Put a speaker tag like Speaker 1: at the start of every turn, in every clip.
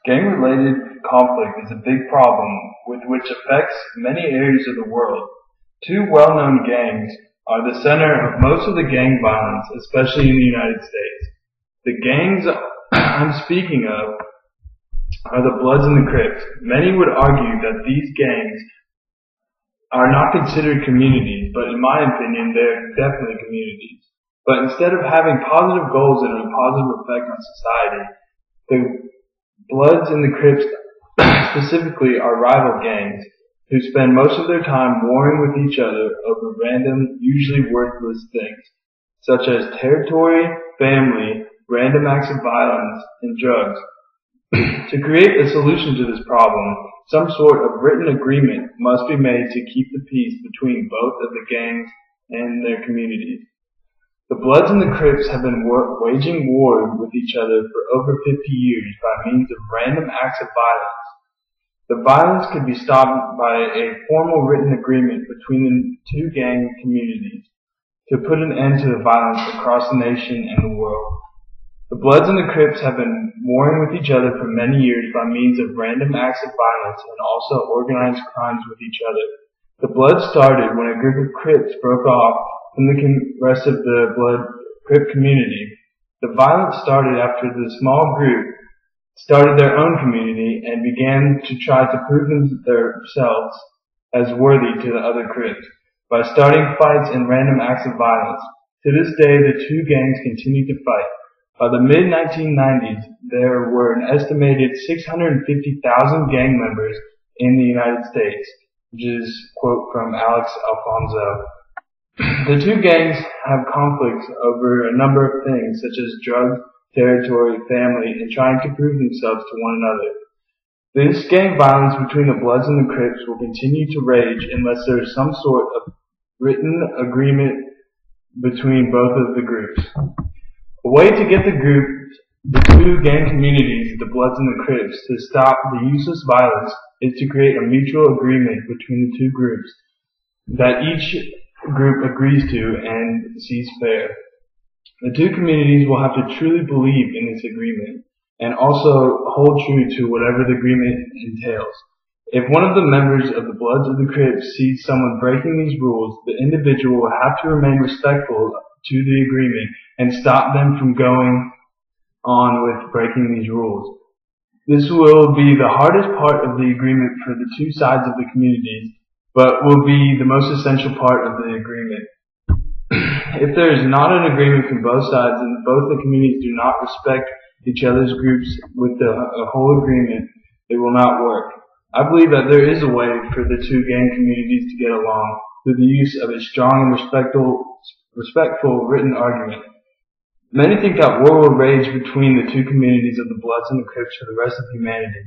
Speaker 1: Gang-related conflict is a big problem which affects many areas of the world. Two well-known gangs are the center of most of the gang violence, especially in the United States. The gangs I'm speaking of are the Bloods and the Crips. Many would argue that these gangs are not considered communities, but in my opinion, they're definitely communities. But instead of having positive goals and a positive effect on society, the Bloods and the Crips specifically are rival gangs who spend most of their time warring with each other over random, usually worthless things, such as territory, family, random acts of violence, and drugs. To create a solution to this problem, some sort of written agreement must be made to keep the peace between both of the gangs and their communities. The Bloods and the Crips have been waging war with each other for over 50 years by means of random acts of violence. The violence could be stopped by a formal written agreement between the two gang communities to put an end to the violence across the nation and the world. The Bloods and the Crips have been warring with each other for many years by means of random acts of violence and also organized crimes with each other. The Bloods started when a group of Crips broke off from the rest of the Crip community. The violence started after the small group started their own community and began to try to prove themselves as worthy to the other Crips by starting fights and random acts of violence. To this day, the two gangs continue to fight. By the mid-1990s, there were an estimated 650,000 gang members in the United States, which is a quote from Alonso. The two gangs have conflicts over a number of things, such as drugs, territory, family, and trying to prove themselves to one another. This gang violence between the Bloods and the Crips will continue to rage unless there is some sort of written agreement between both of the groups. A way to get the two gang communities, the Bloods and the Crips, to stop the useless violence is to create a mutual agreement between the two groups that each group agrees to and sees fair. The two communities will have to truly believe in this agreement and also hold true to whatever the agreement entails. If one of the members of the Bloods or the Crips sees someone breaking these rules, the individual will have to remain respectful to the agreement and stop them from going on with breaking these rules. This will be the hardest part of the agreement for the two sides of the communities, but will be the most essential part of the agreement. If there is not an agreement from both sides and both the communities do not respect each other's groups with a whole agreement, it will not work. I believe that there is a way for the two gang communities to get along through the use of a strong and respectful written argument. Many think that war will rage between the two communities of the Bloods and the Crips for the rest of humanity.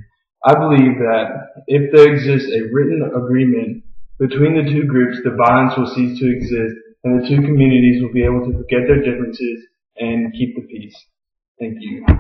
Speaker 1: I believe that if there exists a written agreement between the two groups, the violence will cease to exist, and the two communities will be able to forget their differences and keep the peace. Thank you.